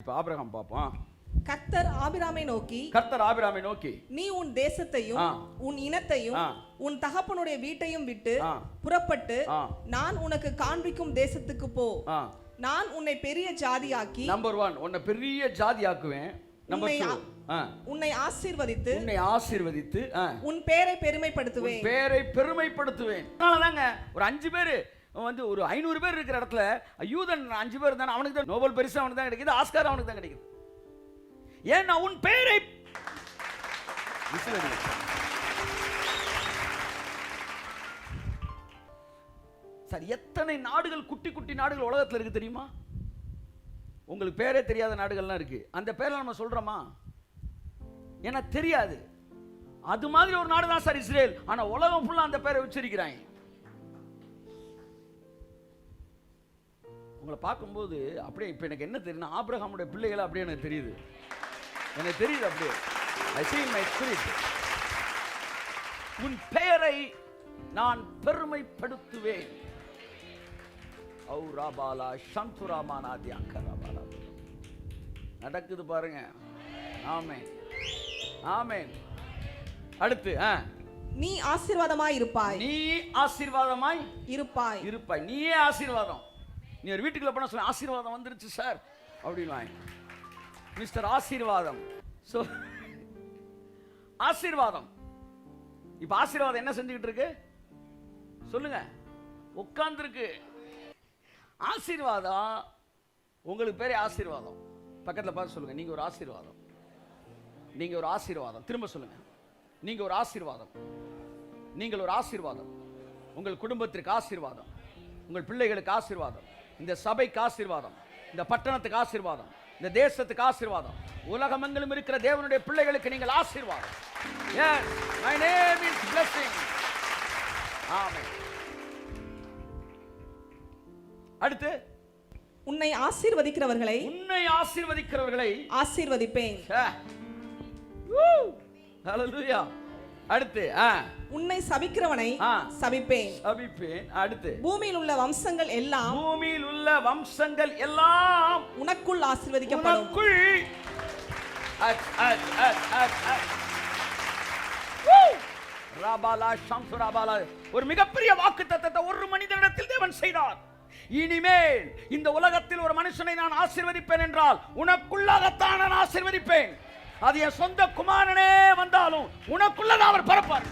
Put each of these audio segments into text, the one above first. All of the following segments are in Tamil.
இப்ப ஆபிரகாம் பாப்போம். கர்த்தர் ஆபிராமை நோக்கி நீ உன் தேசத்தையும் உன் இனத்தையும் உன் தகப்பனுடைய வீட்டையும் விட்டு புறப்பட்டு நான் உனக்கு காண்பிக்கும் தேசத்துக்கு போ. நான் உன்னை பெரிய ஜாதியாக்கி நம்பர் 1 உன்னை பெரிய ஜாதியாக்குவேன். நம்பர் 2 உன்னை ஆசீர்வதித்து உன் பேரை பெருமைப்படுத்துவேன். அதனாலதாங்க ஒரு 5 பேர் வந்து ஒரு 500 பேர் இருக்கிற இடத்துல யூதன் 5 பேர் தான், அவனுக்கு தான் நோபல் பரிசு அவனுக்கு தான் கிடைக்குது, ஆஸ்கார் அவனுக்கு தான் கிடைக்குது. ஏன்னா உன் பேரை சார், எத்தனை நாடுகள் குட்டி குட்டி நாடுகள் உலகத்தில் இருக்கு தெரியுமா? உங்களுக்கு பேரே தெரியாத நாடுகள்லாம் இருக்கு. அந்த பேரை நம்ம சொல்றோமா? ஏன்னா தெரியாது. அது மாதிரி ஒரு நாடு தான் சார் இஸ்ரேல். ஆனா உலகம் ஃபுல்லா அந்த பேரை உச்சரிக்கிறாங்க. உங்களை பார்க்கும்போது அப்படியே இப்போ எனக்கு என்ன தெரியுதுன்னா, ஆபிரகாமுடைய பிள்ளைகளை அப்படியே எனக்கு தெரியுது. அப்படியே I see in my spirit. உன் பெயரை நான் பெருமைப்படுத்துவேன். நடக்குது பாருங்க. ஆமென் ஆமென். அடுத்து நீ ஆசீர்வாதமாய் இருப்பாய். நீயே ஆசீர்வாதம். நீ ஒரு வீட்டுக்குள்ள போனா சொல்ல ஆசீர்வாதம் வந்துருச்சு சார் அப்படின்னு, மிஸ்டர் ஆசீர்வாதம். சோ ஆசீர்வாதம். இப்ப ஆசீர்வாதம் என்ன செஞ்சுக்கிட்டு இருக்கு சொல்லுங்க? உட்கார்ந்து இருக்கு. ஆசீர்வாதம் உங்களுக்கு பேரே ஆசீர்வாதம். பக்கத்துல பார்த்து சொல்லுங்க, நீங்க ஒரு ஆசீர்வாதம். திரும்ப சொல்லுங்க, நீங்க ஒரு ஆசீர்வாதம். நீங்கள் ஒரு ஆசீர்வாதம். உங்கள் குடும்பத்திற்கு ஆசீர்வாதம், உங்கள் பிள்ளைகளுக்கு ஆசீர்வாதம், இந்த சபைக்கு ஆசீர்வாதம், இந்த பட்டணத்துக்கு ஆசீர்வாதம், இந்த தேசத்துக்கு ஆசீர்வாதம், உலகமெங்கிலும் இருக்கிற தேவனுடைய பிள்ளைகளுக்கு நீங்கள் ஆசீர்வாதம். Yes, my name is blessing. ஆமென். அடுத்து உன்னை ஆசீர்வதிக்கிறவர்களை ஆசீர்வதிப்பேன். ஹalleluya. அடுத்து உன்னை சபிக்கிறவனை சபிப்பேன். அடுத்து பூமியில் உள்ள வம்சங்கள் எல்லாம் உனக்குள் ஆசீர்வதிக்கப்படும். ஒரு மிகப்பெரிய வாக்குத்தத்தத்தை ஒரு மனிதனிடத்தில் தேவன் செய்தார். இனிமேல் இந்த உலகத்தில் ஒரு மனுஷனை நான் ஆசீர்வதிப்பேன் என்றால் உனக்குள்ளாகத்தான் நான் ஆசீர்வதிப்பேன். அது என் சொந்த குமாரனே வந்தாலும் உனக்குள்ளதான் அவர் பரப்பார்.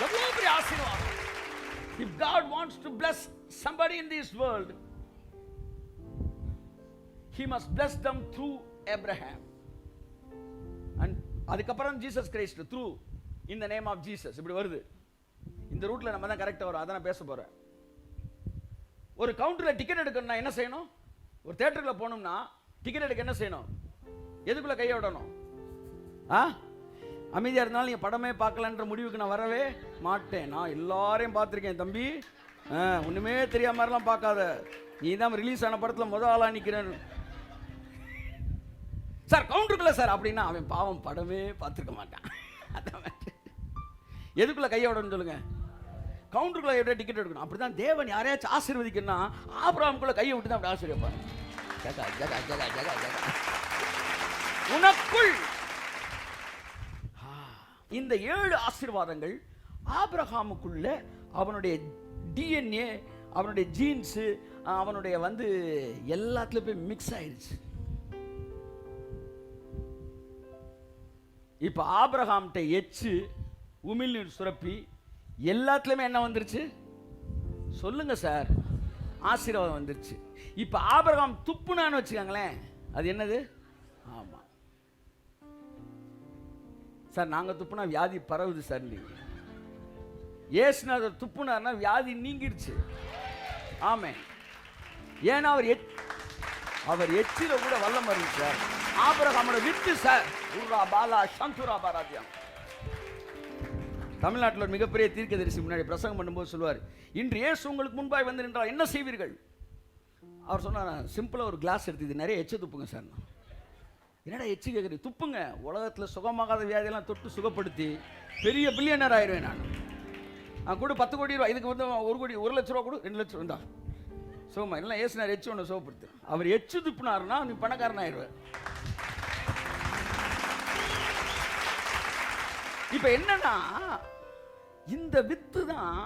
எவ்வளவு பெரிய ஆசீர்வாதம். If God wants to bless somebody in this world, he must bless them through Abraham. And அதுக்கப்புறம் Jesus Christ through in the name of Jesus. இப்படி வருது. இந்த ரூட்ல நம்ம தான் கரெக்டா வரும். அதான் நான் பேச போறேன். ஒரு கவுண்டர்ல டிக்கெட் எடுக்கணும்னா என்ன செய்யணும்? ஒரு தியேட்டருக்குள்ள போகணும்னா டிக்கெட் எடுக்க என்ன செய்யணும்? எதுக்குள்ள கையை விடணும்? அமைதியா இருந்தாலும் நீங்க படமே பார்க்கலன்ற முடிவுக்கு நான் வரவே மாட்டேன். நான் எல்லாரையும் பார்த்துருக்கேன் தம்பி. ஒண்ணுமே தெரியாம மாதிரிலாம் பார்க்காத. நீ தான் ரிலீஸ் ஆன படத்துல முதல் ஆளா நிக்கிறேன் சார் கவுண்டருக்குள்ள சார் அப்படின்னா அவன் பாவம் படமே பார்த்துருக்க மாட்டான். எதுக்குள்ள கையை விடணும்னு சொல்லுங்க? கவுண்டருக்குள்ள எப்படி டிக்கெட் எடுக்கணும்? அப்படிதான் தேவன் யாரையாச்சும் ஆசீர்வதிக்கணும்னா ஆபிரகாமுக்குள்ள கையை விட்டு தான் அப்படி ஆசீர்வதிப்பார். உனக்குள் இந்த 7 ஆசீர்வாதங்கள் ஆபிரகாமுக்குள்ள அவனுடைய டிஎன்ஏ, அவனுடைய ஜீன்ஸ், அவனுடைய வந்து எல்லாத்துலயும் போய் மிக்ஸ் ஆயிடுச்சு. இப்ப ஆபிரகாம்கிட்ட எச்சு உமிழ்நீர் சுரப்பி எல்லாத்துலயுமே என்ன வந்துருச்சு சொல்லுங்க சார்? ஆசீர்வாதம் வந்துருச்சு. இப்ப ஆபிரகாம் துப்புனான்னு வச்சுக்கோங்களேன், அது என்னது? ஆமா சார், நாங்க துப்புனா வியாதி பரவுது சார். நீங்க ஏசுநாதர் துப்புனார்னா வியாதி நீங்கிடுச்சு. ஆமென். ஏன்னா அவர் எச்சில கூட வல்லம் வருது சார். ஆபிரகாமோட with sir. தமிழ்நாட்டில் ஒரு மிகப்பெரிய தீர்க்கதரிசி முன்னாடி பிரசங்கம் பண்ணும்போது சொல்லுவார், இன்று இயேசு உங்களுக்கு முன்பாய் வந்து நின்றால் என்ன செய்வீர்கள்? அவர் சொன்னார், சிம்பிளாக ஒரு கிளாஸ் எடுத்து இது நிறைய எச்சு துப்புங்க சார். என்னடா எச்சு கேட்குறீங்க? துப்புங்க. உலகத்தில் சுகமாகாத வியாதியெல்லாம் தொட்டு சுகப்படுத்தி பெரிய பில்லியனர் ஆயிடுவேன் நான் கூட 10 கோடி ரூபா. இதுக்கு வந்து 1 கோடி 1 லட்ச ரூபா கொடு, 2 லட்சம் இருந்தா சோமா எல்லாம் ஏசுனார் எச்சு ஒன்று சோப்படுத்து. அவர் எச்சு துப்புனாருன்னா நீ பணக்காரன் ஆயிடுவார். இப்ப என்னன்னா இந்த வித்து தான்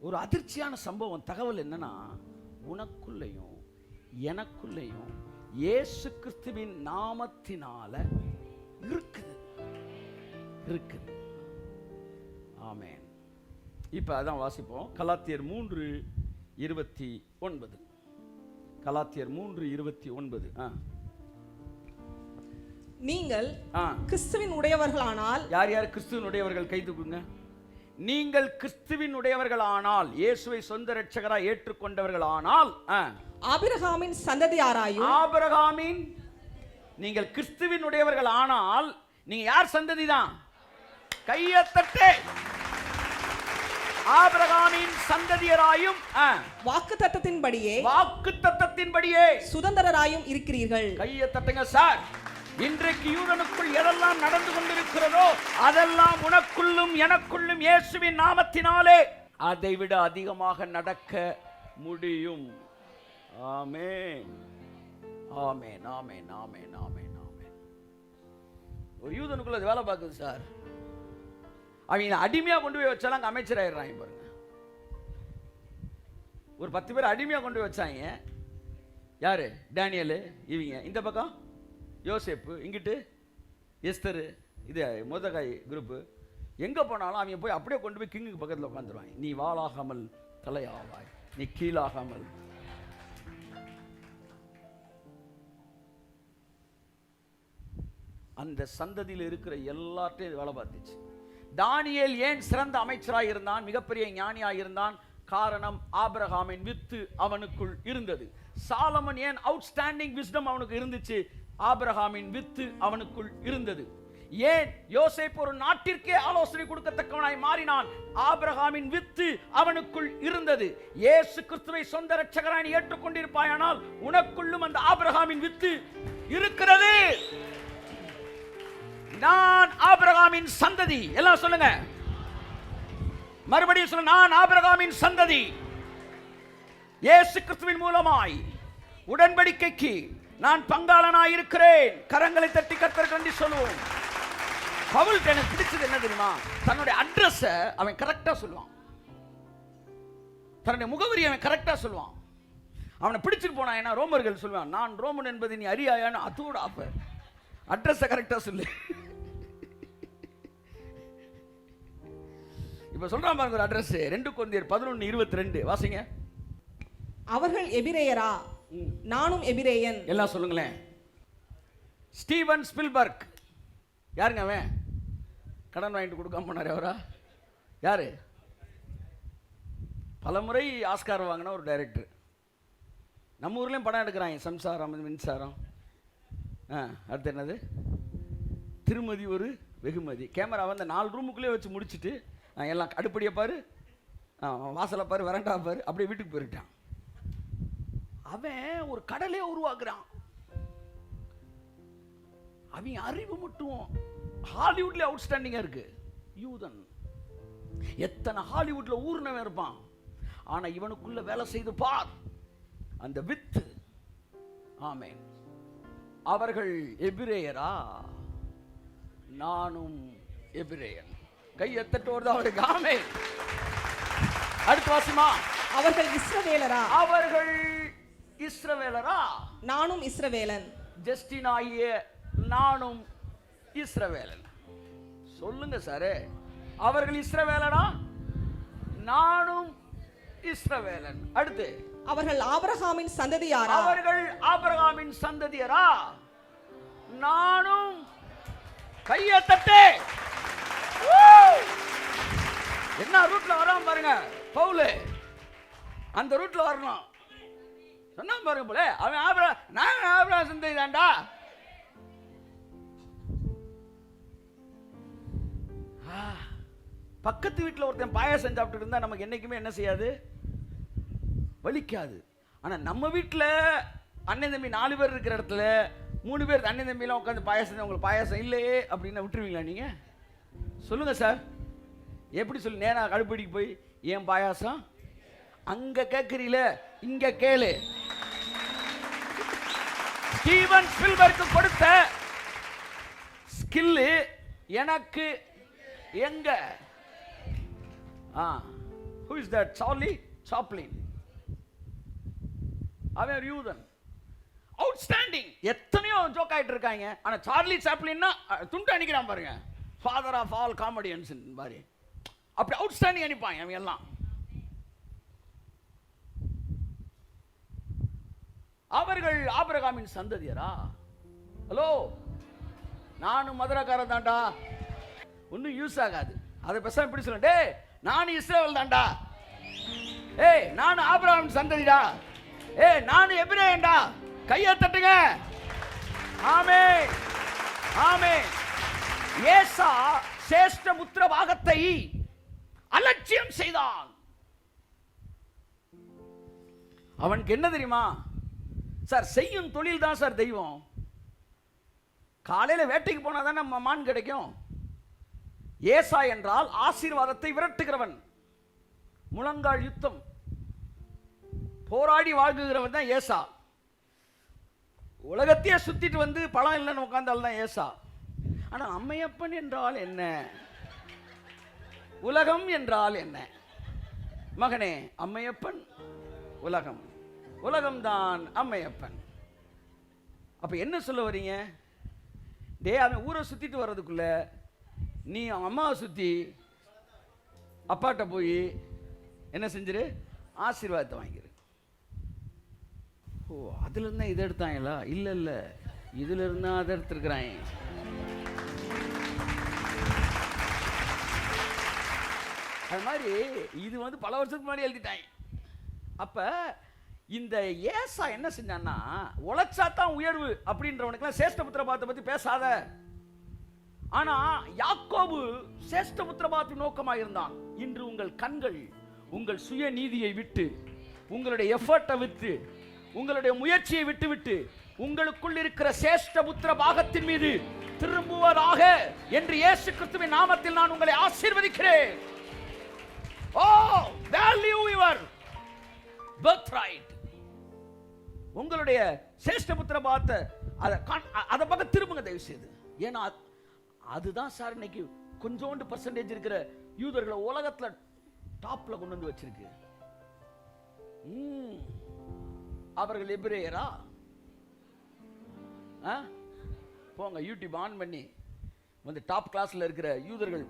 ஒரு அதிர்ச்சியான சம்பவம். தகவல் என்னன்னா உனக்குள்ளையும் எனக்குள்ளையும் இயேசு கிறிஸ்துவின் நாமத்தினால இருக்குது. ஆமென். இப்ப அதான் வாசிப்போம். கலாத்தியர் 3:29. கலாத்தியர் 3:29. நீங்கள் கிறிஸ்துவின் உடையவர்களானால், யார் யார் கிறிஸ்துவின் உடையவர்கள் கை தூக்குங்க. நீங்கள் கிறிஸ்துவின் உடையவர்களானால், இயேசுவை சொந்த இரட்சகராய் ஏற்றுக்கொண்டவர்களானால், ஆபிரகாமின் சந்ததியாராயும், ஆபிரகாமின் நீங்கள் கிறிஸ்துவின் உடையவர்கள் ஆனால் நீங்க யார் சந்ததி தான்? கையை தட்டு. ஆபிரகாமின் சந்ததியராயும் வாக்குத்தத்தத்தின்படியே சுதந்திரராயும் இருக்கிறீர்கள். கையை தட்டுங்க சார். இன்றைக்கு யூதனுக்குள் எதெல்லாம் நடந்து கொண்டிருக்கிறதோ அதெல்லாம் உனக்குள்ளும் எனக்குள்ளும் இயேசுவின் நாமத்தினாலே அதைவிட அதிகமாக நடக்க முடியும். ஆமென், ஆமென், ஆமென், ஆமென், ஆமென், ஆமென். ஒரு யூதனுக்குள்ள வேலை பார்க்குது சார். அவங்க அடிமையா கொண்டு போய் வச்சாலும் அங்கே அமைச்சராயிடுறாங்க பாருங்க. ஒரு 10 பேர் அடிமையா கொண்டு போய் வச்சாங்க. யாரு? டேனியல். இவங்க இந்த பக்கம் யோசேப்பு, இங்கிட்டு எஸ்தரு, இது மொர்தெகாய் குரூப்பு. எங்க போனாலும் அவங்க போய் அப்படியே கொண்டு போய் கிங்குக்கு பக்கத்தில் உட்காந்துருவாங்க. நீ வாளாகாமல் தலையாவாய், நீ கீழாகாமல். அந்த சந்ததியில் இருக்கிற எல்லாத்தையும் வேலை பார்த்துச்சு. தானியேல் ஏன் சிறந்த அமைச்சராக இருந்தான், மிகப்பெரிய ஞானியாக இருந்தான்? காரணம் ஆபிரகாமின் வித்து அவனுக்குள் இருந்தது. சாலமன் ஏன் அவுட்ஸ்டாண்டிங் விஸ்டம் அவனுக்கு இருந்துச்சு? ஆபிரகாமின் வித்து அவனுக்குள் இருந்தது. ஏன் யோசேப்பு ஒரு நாட்டிற்கே ஆலோசனை கொடுக்கத்தக்கவனாய் மாறினான்? ஆபிரகாமின் வித்து அவனுக்குள் இருந்தது. இயேசு கிறிஸ்துவை சொந்த இரட்சகராய் ஏற்றுக்கொண்டிருப்பாயானால் உனக்குள்ளும் அந்த ஆபிரகாமின் வித்து இருக்கிறது. நான் ஆபிரகாமின் சந்ததி. எல்லாம் சொல்லுங்க, மறுபடியும் சொல்லுங்க. நான் ஆபிரகாமின் சந்ததி. இயேசு கிறிஸ்துவின் மூலமாய் உடன்படிக்கைக்கு நான் பங்காளனாய் இருக்கிறேன். கரங்களை தட்டி கர்த்தருக்கு நன்றி சொல்லுவோம். பவுல் எனக்கு பிடிச்சது என்ன தெரியுமா? தன்னுடைய அட்ரஸ் அவன் கரெக்டா சொல்லுவான். தன்னுடைய முகவரி அவன் கரெக்டா சொல்லுவான். அவனை பிடிச்சிட்டு போனா என்ன, ரோமர்கள் சொல்லுவான், நான் ரோமன் என்பதை நீ அறியாயான்னு. அதோட அப்ப அட்ரஸ் கரெக்டா சொல்லு. இப்ப சொல்றான் பாருங்க ஒரு அட்ரஸ். 2 கொரிந்தியர் 11:22 வாசிங்க. அவர்கள் எபிரேயரா, நானும் எபிரேயன். எல்லாம் சொல்லுங்களேன். ஸ்டீவன் ஸ்பில்பர்க் யாருங்க அவன்? கடன் வாங்கிட்டு கொடுக்காம போனாரு. அவரா யாரு? பலமுறை ஆஸ்கார் வாங்கின ஒரு டைரக்டர். நம்ம ஊர்லயும் படம் எடுக்கிறாங்க. சம்சாரம், மின்சாரம், அடுத்து என்னது, திருமதி ஒரு வெகுமதி. கேமரா வந்து 4 ரூமுக்குள்ளே வச்சு முடிச்சுட்டு எல்லாம் அடுப்படியை பாரு, வாசலை பாரு, வரண்டா பாரு, அப்படியே வீட்டுக்கு போயிட்டான். அவன் ஒரு கடலே உருவாக்குறான். அவன் அறிவு மட்டும் ஹாலிவுட்ல அவுட்ஸ்டாண்டிங்கா இருக்கு. யூதன் எத்தனை ஹாலிவுட்ல ஊர்னவன் இருப்பான். ஆனா இவனுக்குள்ள வேலை செய்து பார் அந்த வித்து. ஆமென். அவர்கள் எபிரேயரா, நானும் எபிரேயன். கையை தட்டு வருது அவருக்கு. ஆமென். அடுத்து வாசிமா. அவர்கள் இஸ்ரவேலரா, அவர்கள் இஸ்ரவேலரா, நானும் இஸ்ரவேலன். ஜஸ்டின் ஆகிய நானும் இஸ்ரவேலன். சொல்லுங்க சார். அவர்கள் இஸ்ரவேலரா, நானும் இஸ்ரவேலன். அடுத்து அவர்கள் ஆபிரகாமின் சந்ததியாரா, அவர்கள் ஆபிரகாமின் சந்ததியரா, நானும். கையை தட்டு. என்ன ரூட்ல வராம பாருங்க பவுல். அந்த ரூட்ல வரணும் சொன்னா பாருங்க போல. அவன் நான் ஆபிரகாம் சந்ததி தான்டா. பக்கத்து வீட்டில் ஒருத்தன் பாயாசம் சாப்பிட்டு இருந்தா நமக்கு என்னைக்குமே என்ன செய்யாது, வலிக்காது. ஆனா நம்ம வீட்டில் அண்ணன் தம்பி 4 பேர் இருக்கிற இடத்துல 3 பேர் அண்ணன் தம்பிலாம் உட்காந்து பாயாசம், உங்களுக்கு பாயாசம் இல்லையே அப்படின்னு விட்டுருவீங்களா நீங்க? சொல்லுங்க சார். எப்படி சொல்லு? நேரா கடுப்படிக்கு போய் ஏன் பாயாசம்? அங்க கேட்கிறீல, இங்க கேளு. ஸ்டீவன் ஸ்பில்பர்க் கொடுத்த ஸ்கில் எனக்கு எங்க? who is that? Charlie Chaplin. அவன் யூதன், அவுட்ஸ்டாண்டிங். எத்தனையோ ஜோக் ஆயிட்டு இருக்காங்க. ஆனா சார்லி சாப்ளின்னா துண்டு அணிக்கிறான் பாருங்க, ஃபாதர் ஆஃப் ஆல் காமெடியன்ஸ் மாதிரி. அப்படி அவுட்ஸ்டாண்டிங் அனுப்பாங்க அவங்க எல்லாம். அவர்கள் ஆபிரகாமின் சந்ததியரா? ஹலோ, நானும் மதுரக்காரன் தான்டா, ஒன்னும் யூஸ் ஆகாது. அதை பேச இப்படி சொல்ல, டே நானும் இஸ்ரவேல் தான்டா, ஏய் நானும் ஆபிரகாமின் சந்ததிடா, ஏய் நானும் எபிரேயன்டா. கையை தட்டுங்க. ஆமென் ஆமென். ஏசா சேஷ்ட புத்திர பாகத்தை அலட்சியம் செய்தான். அவனுக்கு என்ன தெரியுமா சார்? செய்யும் தொழில் தான் சார் தெய்வம். காலையில வேட்டைக்கு போனா தான் நம்ம மான் கிடைக்கும். ஏசா என்றால் ஆசீர்வாதத்தை விரட்டுகிறவன், முழங்கால் யுத்தம் போராடி வாழ்கிறவன் தான் ஏசா. உலகத்தையே சுத்திட்டு வந்து பழம் இல்லைன்னு உட்கார்ந்தால் தான் ஏசா. ஆனா அம்மையப்பன் என்றால் என்ன? உலகம் என்றால் என்ன? மகனே, அம்மையப்பன் உலகம், உலகம்தான் அம்மையப்பன். அப்ப என்ன சொல்ல வரீங்க? டே அவன் ஊரை சுத்திட்டு வர்றதுக்குள்ள நீ அம்மாவை சுத்தி அப்பாட்ட போய் என்ன செஞ்சிரு? ஆசீர்வாதத்தை வாங்கிரு. ஓ, அதுல இருந்தா இதை எடுத்தாங்களா? இல்ல இல்ல, இதுல இருந்தா அதை எடுத்துருக்கிறாங்க. அது மாதிரி இது வந்து பல வருஷத்துக்கு முன்னாடி எழுதிட்டாங்க. அப்ப இந்த ஏசா என்ன செஞ்சான்னா, உழைச்சாத்தான் உயர்வு அப்படின்றவனுக்குலாம் சேஷ்டபுத்திர பாகத்தை பத்தி பேசாத. ஆனா யாக்கோபு சேஷ்டபுத்திர பாகத்தின் நோக்கமாக இருந்தான். இன்று உங்கள் கண்கள் உங்கள் சுய நீதியை விட்டு, உங்களுடைய எஃபர்ட்டை விட்டு, உங்களுடைய முயற்சியை விட்டு உங்களுக்குள் இருக்கிற சேஷ்டபுத்திர பாகத்தின் மீது திரும்புவதாக என்று இயேசு கிறிஸ்துவின் நாமத்தில் நான் உங்களை ஆசீர்வதிக்கிறேன். ஓ, வேல்யூ யுவர் birthright. உங்களுடைய சேஷ்டபுத்திர பாகத்தை அதை பக்கம் திரும்புங்க தயவு செய்து. ஏன்னா அதுதான் சார் இன்னைக்கு கொஞ்சோண்டு பர்சன்டேஜ் இருக்கிற யூதர்களை உலகத்துல டாப்ல கொண்டு வந்து வச்சிருக்கு. அவர்கள் எபிரேயரா? போங்க யூடியூப் ஆன் பண்ணி வந்து டாப் கிளாஸ்ல இருக்கிற யூதர்கள்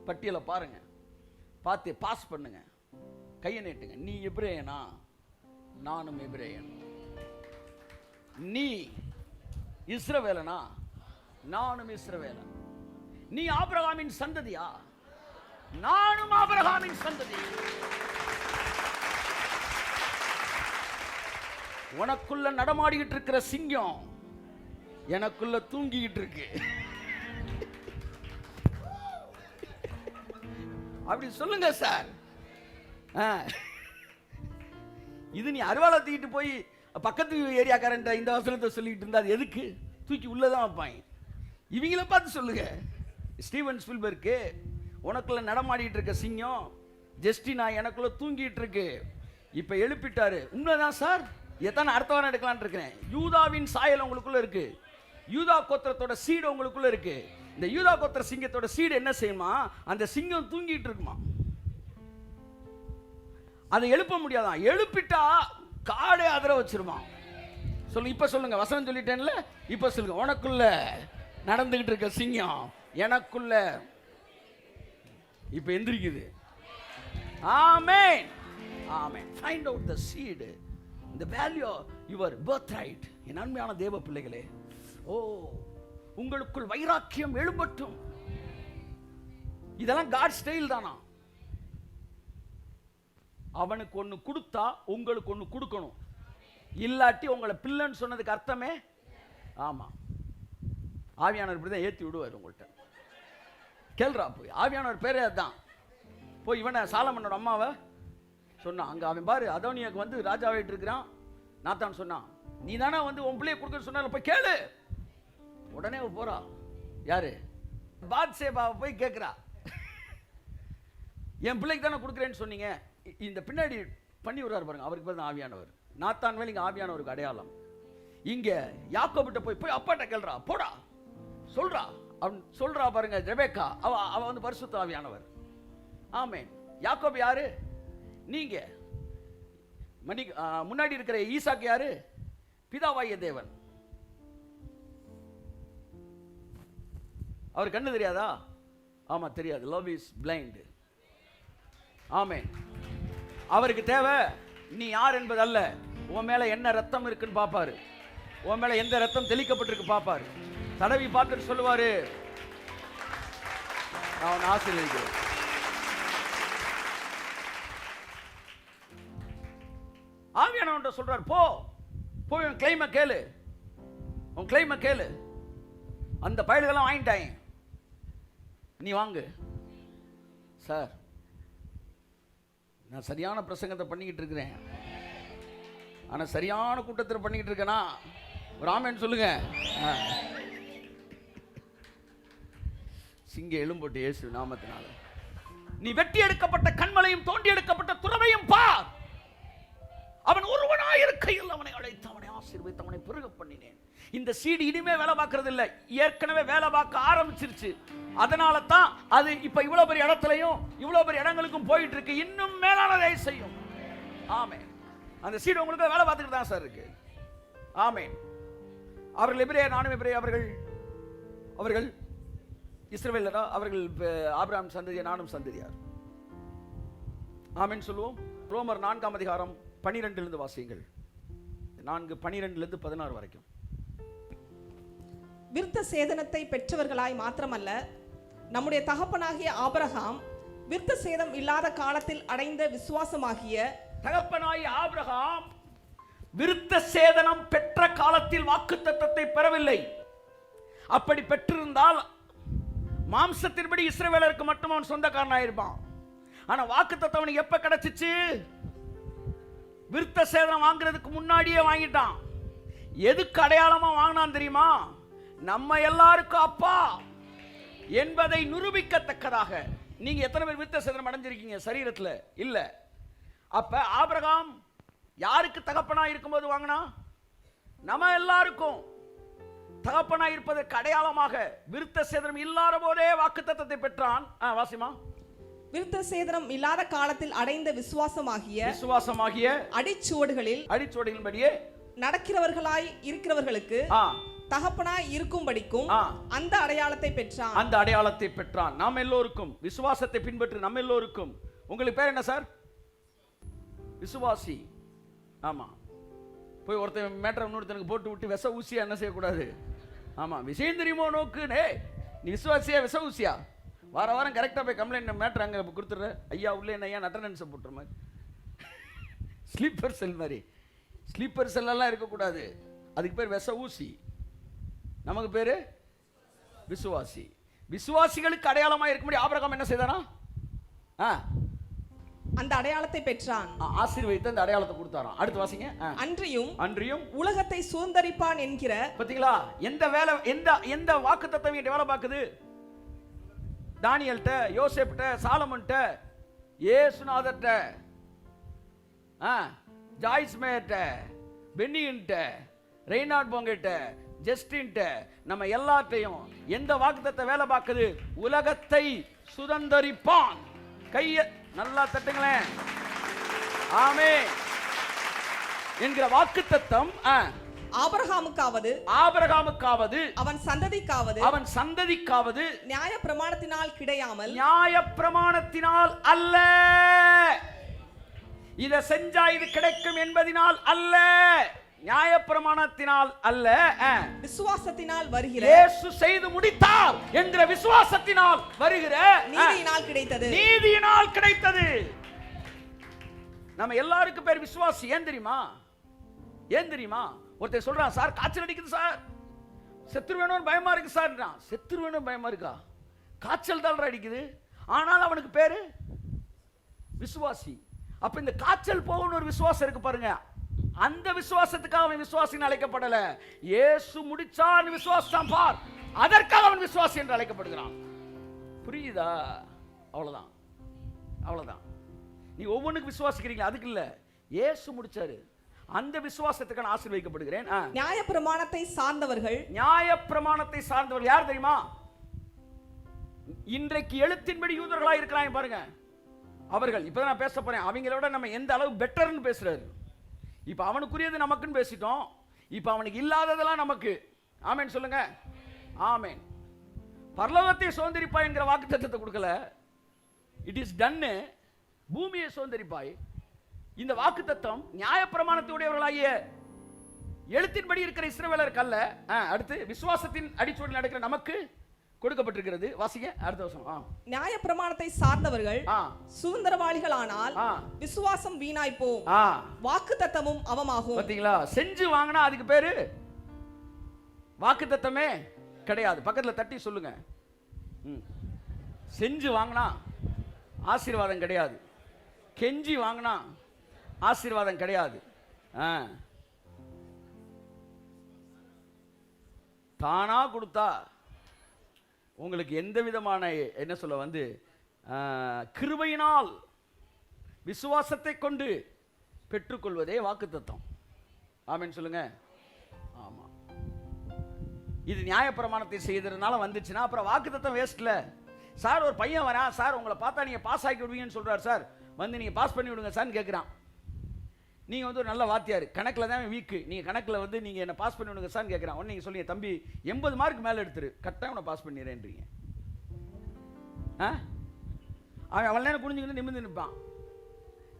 பட்டியலை பாருங்க, பார்த்து பாஸ் பண்ணுங்க, கையை நீட்டுங்க. நீ எபிரேயனா? நானும் எபிரேயன். நீ இஸ்ரவேலனா? நானும் இஸ்ரவேலன். நீ ஆபிரகாமின் சந்ததியா? நானும் ஆபிரகாமின் சந்ததி. உனக்குள்ள நடமாடிக்கிட்டு இருக்கிற சிங்கம் எனக்குள்ள தூங்கிக்கிட்டு இருக்கு. அப்படி சொல்லுங்க சார். இது நீ அருவாளை தூக்கிட்டு போய் பக்கத்து ஏரியாக்காரன் இந்த வசனத்தை சொல்லிட்டு இருந்தா அது எதுக்கு? தூக்கி உள்ளதான் வைப்பாங்க. இவங்கள பார்த்து சொல்லுங்க. ஸ்டீவன் ஸ்பில்பர்க்கு உனக்குள்ள நடமாடிட்டு இருக்க சிங்கம் ஜஸ்டினா எனக்குள்ள தூங்கிட்டு இருக்கு, இப்ப எழுப்பிட்டாரு. உண்மைதான் சார். எத்தனை அடுத்த வாரம் எடுக்கலான்னு இருக்கிறேன். யூதாவின் சாயல் உங்களுக்குள்ள இருக்கு, யூதா கோத்திரத்தோட சீடு உங்களுக்குள்ள இருக்கு. இந்த யூதா கோத்திர சிங்கத்தோட சீடு என்ன செய்யுமா? அந்த சிங்கம் தூங்கிட்டு இருக்குமா, அதை எழுப்ப முடியாதான். எழுப்பிட்டா காடே அதிர வச்சிருமா. சொல்லுங்க, இப்ப சொல்லுங்க. வசனம் சொல்லிட்டேன்ல, இப்ப சொல்லுங்க. உனக்குள்ள நடந்துகிட்டு இருக்க சிங்கம் எனக்குள்ள இப்ப எந்திரிக்குது. Amen amen. Find out the seat, the value of your birthright. என் அன்பான தேவ பிள்ளைகளே, ஓ உங்களுக்குள் வைராக்கியம் எழும்பட்டும். இதெல்லாம் காட் ஸ்டைல் தானா? அவனுக்கு ஒன்னு கொடுத்தா உங்களுக்கு ஒன்னு கொடுக்கணும், இல்லாட்டி உங்களை பிள்ளைன்னு சொன்னதுக்கு அர்த்தமே. ஆமா, ஆவியானவர் இப்படிதான் ஏத்தி விடுவார் உங்கள்கிட்ட. கேள்றா போய், ஆவியானவர் பேரே அதுதான். போய் இவனை சாலமனோட அம்மாவை சொன்னான். அங்க அவன் பாரு அதோனியாக்கு வந்து ராஜாவாயிட்டு இருக்கிறான். நாத்தான் சொன்னான், நீ தானே வந்து உன் பிள்ளைய கொடுக்க சொன்ன, போய் கேளு. உடனே போறா. யாரு? பாத்சேபாவை போய் கேட்கிறா, என் பிள்ளைக்கு தானே கொடுக்குறேன்னு சொன்னீங்க, இந்த பின்னாடி பண்ணி விடுறாரு பாருங்க. அவருக்கு பேர் ஆவியானவர். நாத்தான் வேலை இங்க ஆவியானவருக்கு அடையாளம். இங்க யாக்கோபிட்ட போய் அப்பாட்ட கேள்றா, போடா சொல்றா அவன் சொல்றா பாருங்க. ரெபேக்கா அவ வந்து பரிசுத்த ஆவியானவர். ஆமென். யாக்கோபு யாரு? நீங்க. முன்னாடி இருக்கிற ஈசாக்கு யாரு? பிதாவாகிய தேவன். அவர் கண்ணு தெரியாதா? ஆமா தெரியாது. Love is blind. ஆமென். அவருக்கு தேவை நீ யார் என்பது அல்ல, உன் மேல என்ன ரத்தம் இருக்குன்னு பாப்பாரு. உன் மேல எந்த ரத்தம் தெளிக்கப்பட்டிருக்கு பாப்பாரு. தடவி பார்த்துட்டு சொல்லுவாரு, நான் ஆசீர்வதிக்கிறேன். ஆவியானவன் சொல்றார், போய் உன் கிளைமை கேளு, உன் கிளைமை கேளு. அந்த பயல்களெல்லாம் வாங்கிட்டாங்க, நீ வாங்கு. சார் நான் சரியான பிரசங்கத்தை பண்ணிக்கிட்டு இருக்கிறேன், ஆனா சரியான கூட்டத்தில் பண்ணிக்கிட்டு இருக்கேனா? ஒரு ஆமென் சொல்லுங்க. சிங்க எலும்போட்டு இயேசு நாமத்தினால. நீ வெட்டி எடுக்கப்பட்ட கண்மலையும் தோண்டி எடுக்கப்பட்ட துறவையும் பார். அவன் ஒருவனாயிருக்கையில் அவனை அழைத்து அவனை ஆசீர்வதித்து அவனை பெருக பண்ணினேன். இந்த சீடு இனிமே வேலை பார்க்கறது இல்லை, ஏற்கனவே வேலை பார்க்க ஆரம்பிச்சிருச்சு. அதனால தான் அது இப்ப இவ்வளவு பெரிய இடத்துலையும் இவ்வளவு பெரிய இடங்களுக்கும் போயிட்டு இருக்கு. இன்னும் மேலானதை செய்யும். ஆமென். அந்த சீடு உங்களுக்கு வேலை பார்த்துட்டு தான் சார் இருக்கு. ஆமென். அவர்கள் எபிரேயர், நானும் எபிரேயர். அவர்கள் இஸ்ரவேலரா? அவர்கள் ஆபிரகாம் சந்ததியார், நானும் சந்ததியார். ஆமென் சொல்லுவோம். ரோமர் 4ஆம் அதிகாரம் 12 வாசியுங்கள். 4:12-16 வரைக்கும். விருத்த சேதனத்தை பெற்றவர்களாய் மாத்திரமல்ல, நம்முடைய தகப்பனாகிய ஆபிரகாம் விருத்த சேதம் இல்லாத காலத்தில் அடைந்த விசுவாசமாகிய. தகப்பனாகிய ஆபிரகாம் விருத்த சேதனம் பெற்ற காலத்தில் வாக்குத்தத்தத்தை பெறவில்லை. அப்படி பெற்றிருந்தால் மாம்சத்தின்படி இஸ்ரவேலருக்கு மட்டும் அவன் சொந்தக்காரனாயிருப்பான். ஆனா வாக்குத்தத்தம் அவனுக்கு எப்ப கிடைச்சிச்சு? விருத்த சேதனம் வாங்குறதுக்கு முன்னாடியே வாங்கிட்டான். எதுக்கு அடையாளமா வாங்கினான் தெரியுமா? நம்ம எல்லாருக்கும் அப்பா என்பதை நிரூபிக்கத்தக்கதாக. நீங்க எத்தனை பேர் விருத்த சேதனம் அடைஞ்சிருக்கீங்க சரீரத்தில்? இல்ல. அப்ப ஆபிரகாம் யாருக்கு தகப்பனா இருக்கும்போது வாங்கினா? நம்ம எல்லாருக்கும் தகப்பனா இருப்பதற்கு அடையாளமாக விருத்த சேதனம் இல்லாத போதே வாக்குத்தத்தத்தை பெற்றான். வாசிமா. விருத்த சேதனம் இல்லாத காலத்தில் அடைந்த விசுவாசமாகிய அடிச்சுவடுகளின்படியே நடக்கிறவர்களாய் இருக்கிறவர்களுக்கு தகப்பனாய் இருக்கும்படிக்கும் அந்த அடையாளத்தை பெற்றான். அந்த அடையாளத்தை பெற்றான். நாம் எல்லோருக்கும் விசுவாசத்தை பின்பற்றி நம்ம எல்லோருக்கும். உங்களுக்கு பேர் என்ன சார்? விசுவாசி. ஆமா. போய் ஒருத்தன் மேட்டர் இன்னொருத்தனுக்கு போட்டு விட்டு விச ஊசியா என்ன செய்யக்கூடாது. ஆமா. விஷயம் தெரியுமோ நோக்கு. நீ விசுவாசியா விச ஊசியா? வாரம் கரெக்டாக போய் கம்ப்ளைண்ட் மேட்டர் அங்கே கொடுத்துட்ற. ஐயா உள்ளே என்ன ஐயா அட்டண்டன்ஸை போட்டுற மாதிரி, ஸ்லீப்பர் செல் மாதிரி. ஸ்லீப்பர் செல்லெல்லாம் இருக்கக்கூடாது. அதுக்கு பேர் விச ஊசி. நமக்கு பேர் விசுவாசி. விசுவாசிகளுக்கு அடையாளமாக இருக்க முடியும். ஆபிரகாம் என்ன செய்தானா? அந்த அடையாளத்தை பெற்றான். ஆசீர்வதித்து அந்த அடையாளத்தை கொடுத்தாராம். அடுத்து வாசிங்க. அன்றியும் உலகத்தை சுதந்தரிப்பான் என்கிற. பார்த்தீங்களா? எந்த வேலை, எந்த வாக்குத்தத்தம் வேலை பார்க்குது? தானியல்கிட்ட, யோசேப்கிட்ட, சாலமன்கிட்ட, இயேசுநாதர்கிட்ட, ஜாய்ஸ் மேயர்கிட்ட, பென்னிகிட்ட, ரெய்னார்ட் போங்கிட்ட, ஜஸ்டின்கிட்ட, நம்ம எல்லாத்தையும் எந்த வாக்குத்தத்தை வேலை பார்க்குது? உலகத்தை சுதந்தரிப்பான். கைய நல்லா தட்டுங்களேன். ஆமென் என்கிற வாக்குத்தத்தம் ஆபிரகாமுக்காவது அவன் சந்ததிக்காவது நியாயப்பிரமாணத்தினால் கிடையாமல், நியாயப்பிரமாணத்தினால் அல்ல, இத செஞ்சா இது கிடைக்கும் என்பதினால் அல்ல, நியாயப்பிரமாணத்தினால் அல்ல, விசுவாசத்தினால் வருகிற, இயேசு செய்து முடித்தார் என்கிற விசுவாசத்தினால் வருகிற நீதியினால் கிடைத்தது. நம்ம எல்லாருக்கும் பேர் விசுவாசி. ஏன் தெரியுமா? ஒருத்தர் சொல்றான், சார் காய்ச்சல் அடிக்குது சார், செத்துருவேணும்னு பயமா இருக்கு சார். செத்துருவேணும் பயமா இருக்கா? காய்ச்சல் தான் அடிக்குது. ஆனால் அவனுக்கு பேரு விசுவாசி. அப்ப இந்த காய்ச்சல் போகணும் ஒரு விசுவாசம் இருக்கு பாருங்க. அந்த விசுவாசத்துக்காக அவன் விசுவாசின்னு அழைக்கப்படல. இயேசு முடிச்சான் விசுவாசம் பார், அதற்காக அவன் விசுவாசி என்று அழைக்கப்படுகிறான். புரியுதா? அவ்வளவுதான். நீ ஒவ்வொன்றுக்கு விசுவாசிக்கிறீங்க, அதுக்கு இல்ல. இயேசு முடிச்சாரு. அந்த விசுவாசத்துக்கு நான் ஆசீர்வதிக்கப்படுகிறேன். நியாயப்பிரமாணத்தை சார்ந்தவர்கள், நியாயப்பிரமாணத்தை சார்ந்தவர்கள் யார் தெரியுமா? இன்றைக்கு எழுத்தின்படி யூதர்களா இருக்கிறாங்க பாருங்க. அவர்கள் இப்பதான் நான் பேச போறேன். அவங்களோட நம்ம எந்த அளவு பெட்டர்னு பேசுறாரு. இப்ப அவனுக்குரியது நமக்குன்னு பேசிட்டோம். இப்ப அவனுக்கு இல்லாததெல்லாம் நமக்கு. ஆமென் சொல்லுங்க. ஆமென். பரலோகத்தை சுதந்தரிப்பாய் என்கிற வாக்குத்தத்தத்தை கொடுக்கல. It is done. பூமியை சுதந்தரிப்பாய். இந்த வாக்குத்தத்தம் நியாயப்பிரமாணத்துடையவர்களாகிய எழுத்தின்படி இருக்கிற இஸ்ரவேலருக்கு அல்ல. அடுத்து விசுவாசத்தின் அடிச்சுவடில் நடக்கிற நமக்கு கொடுக்கப்பட்டிருக்கிறது. வாசிங்க அடுத்த வருஷம். நியாயப்பிரமாணத்தை சார்ந்தவர்கள் சுதந்திரவாளிகளானால் விசுவாசம் வீணாய் போம், வாக்குத்தத்தமும் அவமாகும். பாத்தீங்களா? செஞ்சு வாங்கினா அதுக்கு பேரு வாக்குத்தத்தமே கிடையாது. பக்கத்துல தட்டி சொல்லுங்க. செஞ்சு வாங்கினா ஆசீர்வாதம் கிடையாது. கெஞ்சி வாங்கினா ஆசீர்வாதம் கிடையாது. தானா கொடுத்தா உங்களுக்கு எந்த விதமான என்ன சொல்ல கிருபையினால் விசுவாசத்தை கொண்டு பெற்றுக்கொள்வதே வாக்குத்தத்தம். ஆமென் சொல்லுங்க. ஆமா, இது நியாயப்பிரமாணத்தை செய்ததுனால வந்துச்சுன்னா அப்புறம் வாக்குத்தத்தம் வேஸ்ட்ல. சார் ஒரு பையன் வரான், சார் உங்களை பார்த்தா நீங்க பாஸ் ஆக்கி விடுவீங்கன்னு சொல்றாரு. சார் வந்து நீங்க பாஸ் பண்ணி விடுங்க சார்னு கேட்குறான். நீங்க ஒரு நல்ல வாத்தியார், கணக்கில் தான் வீக்கு, நீங்க கணக்கில் நீங்க என்ன பாஸ் பண்ணி விடுங்க சார்னு கேட்குறான். உடனே நீங்க சொல்லுங்க, தம்பி 80 மார்க் மேலே எடுத்துரு, கரெக்டாக உன்னை பாஸ் பண்ணிடுறேன்றீங்க. அவன் அவள் நேரம் குனிஞ்சுக்கிட்டு நிமிர்ந்து நிற்பான்.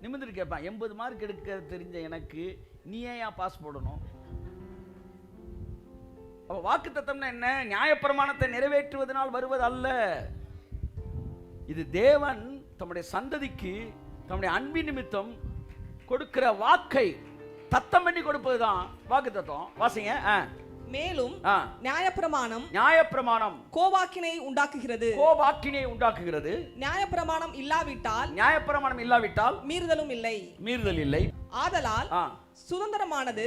நிமிர்ந்துட்டு கேட்பான், 80 மார்க் எடுக்க தெரிஞ்ச எனக்கு நீ ஏன் பாஸ் போடணும்? அப்போ வாக்குத்தத்தம்னா என்ன? நியாயப்பிரமாணத்தை நிறைவேற்றுவதனால் வருவது அல்ல. இது தேவன் தம்முடைய சந்ததிக்கு தம்முடைய அன்பின் நிமித்தம் கொடுக்கிற வாக்கை தத்தம் பண்ணி கொடுப்பதுதான் வாக்குத்தத்தம். வாசிங்க. மேலும் நியாயப்பிரமாணம் கோவாக்கினை உண்டாக்குகிறது. நியாயப்பிரமாணம் இல்லாவிட்டால் மீறுதல் இல்லை. ஆதலால் சுதந்திரமானது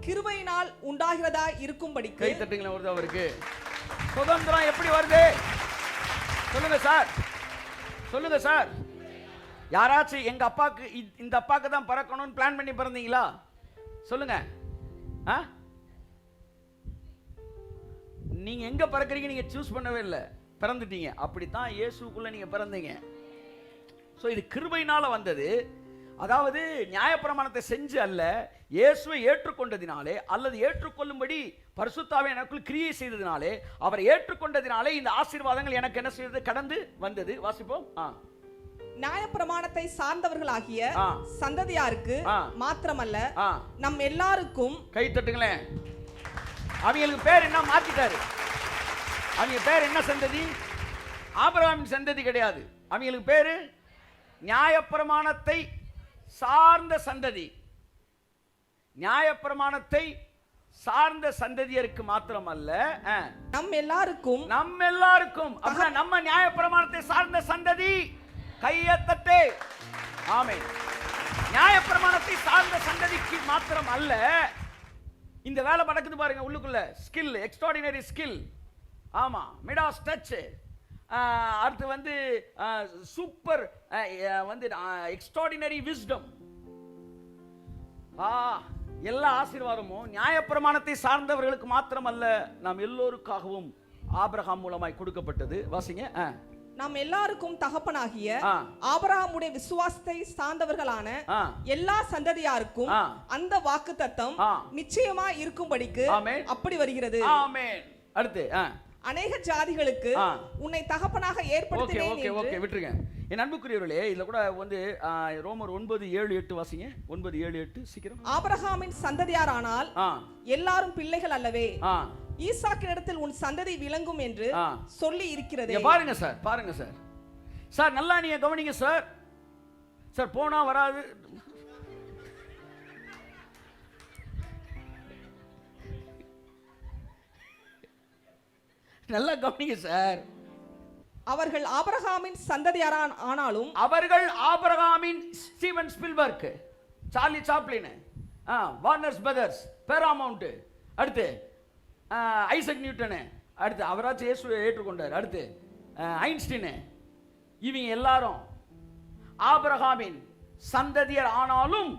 கிருபையினால் உண்டாகிறதா இருக்கும்படிக்கு. கை தட்டுங்களேன் வருது அவருக்கு. சுதந்திரம் எப்படி வருது சொல்லுங்க சார். யாராச்சும் எங்க அப்பாக்கு இந்த அப்பாக்கு தான் பிறக்கணும்னு பிளான் பண்ணி பிறந்தீங்களா? சொல்லுங்க. நீங்க எங்க பிறக்கிறீங்க நீங்க சூஸ் பண்ணவே இல்லை, பிறந்துட்டீங்க. அப்படித்தான் இயேசுக்குள்ள நீங்க பிறந்தீங்க. சோ இது கிருபையினால வந்தது. அதாவது நியாயப்பிரமாணத்தை செஞ்சு அல்ல, இயேசுவை ஏற்றுக்கொண்டதினாலே அல்லது ஏற்றுக்கொள்ளும்படி பரிசுத்தாவே எனக்குள் கிரியை செய்ததினாலே, அவரை ஏற்றுக்கொண்டதினாலே இந்த ஆசீர்வாதங்கள் எனக்கு என்ன செய்தது? கடந்து வந்தது. வாசிப்போம். நியாயப்பிரமாணத்தை சார்ந்தவர்களாகிய சந்ததியாருக்கு மாத்திரமல்ல, நம் எல்லாருக்கும். கை தட்டுங்களேன். அவங்களுக்கு பேர் என்ன மாத்திட்டாரு? அவங்க பேர் என்ன சந்ததி? ஆபிரகாமின் சந்ததி கிடையாது. அவங்களுக்கு பேரு நியாயப்பிரமாணத்தை சார்ந்த சந்ததி. நியாயப்பிரமாணத்தை சார்ந்த சந்ததியருக்கு மாத்திரம் அல்ல, நம் எல்லாருக்கும். அப்படின்னா நம்ம நியாயப்பிரமாணத்தை சார்ந்த சந்ததி. கையத்தட்டே. ஆமென். நியாயப்பிரமாணத்தை சார்ந்த சந்ததிக்கு மாத்திரம் அல்ல. இந்த வேலை நடக்குது பாருங்க உள்ளுக்குள்ள. Skill, extraordinary skill. ஆமா, மிடாஸ் டச். அடுத்து சூப்பர் எக்ஸ்ட்ராடினரி விஸ்டம். எல்லா ஆசீர்வாதமும் நியாயப்பிரமாணத்தை சார்ந்தவர்களுக்கு மாத்திரம் அல்ல, நாம் எல்லோருக்காகவும் ஆபிரகாம் மூலமாய் கொடுக்கப்பட்டது. வாசிங்க. நாம் எல்லாருக்கும் தகப்பனாகிய ஆபிரகாமுடைய விசுவாசத்தை சார்ந்தவர்களான எல்லா சந்ததியாருக்கும் அந்த வாக்குத்தத்தம் நிச்சயமா இருக்கும்படிக்கு அப்படி வருகிறது. ஆமென். அடுத்து அநேக ஜாதிகளுக்கு உன்னை தகப்பனாக ஏற்படுத்தினேன் என்று. விட்டுருங்க என் அன்புக்குரியவர்களே. இதுல கூட ரோமர் 9:7-8 வாசிங்க. 9:7-8 சீக்கிரம். ஆபிரகாமின் சந்ததியாரானால் எல்லாரும் பிள்ளைகள் அல்லவே, ஈசாக்கினிடத்தில் உன் சந்ததி விளங்கும் என்று சொல்லி இருக்கிறது. பாருங்க சார் நல்லா நீங்க கவனிங்க சார். போனா வராது. நல்லா கவனிங்க சார். அவர்கள் ஆபிரகாமின் சந்ததியாரான் ஆனாலும், அவர்கள் ஆபிரகாமின் Steven Spielberg, Charlie Chaplin, Warners Brothers, Paramount, அடுத்து ஐசக் நியூட்டன், அடுத்து அவராச்சும் இயேசுவை ஏற்றுக்கொண்டார், அடுத்து ஐன்ஸ்டீன், இவங்க எல்லாரும் ஆபிரகாமின் சந்ததியர் ஆனாலும்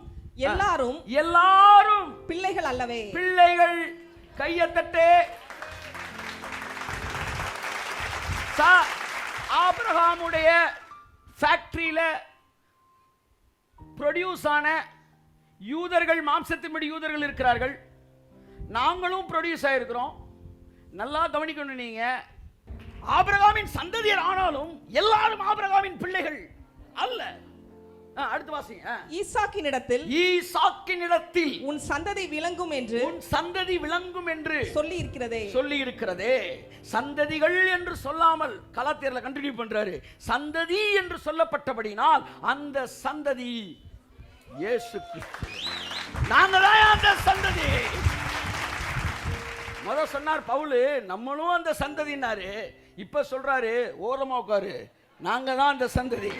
எல்லாரும் பிள்ளைகள் அல்லவே. பிள்ளைகள். கையத்தட்டே. ஆபிரகாமுடைய ஃபேக்டரியில ப்ரொடியூஸ் ஆன யூதர்கள், மாம்சத்தின்படி யூதர்கள் இருக்கிறார்கள். நாங்களும் ப்ரொடியூஸ் ஆயிருக்கிறோம். நல்லா கவனிக்கணும். நீங்க ஆபிரகாமின் சந்ததியர் ஆனாலும் எல்லாரும் ஆபிரகாமின் பிள்ளைகள் அல்ல. அடுத்து வாசிங்க. ஈசாக்கினிடத்தில் உன் சந்ததி விளங்கும் என்று சொல்லி இருக்கிறதே. சந்ததிகள் என்று சொல்லாமல் கலாத்தியர்ல கண்டினியூ பண்றாரு. சந்ததி என்று சொல்லப்பட்டபடினால் அந்த சந்ததி இயேசு கிறிஸ்து. நாங்க தான் அந்த சந்ததி. முதல் சொன்னார் பவுல், நம்மளும் அந்த சந்ததினாரு. இப்ப சொல்றாரு, ஓரமா உட்காரு, நாங்க தான் அந்த சந்ததி.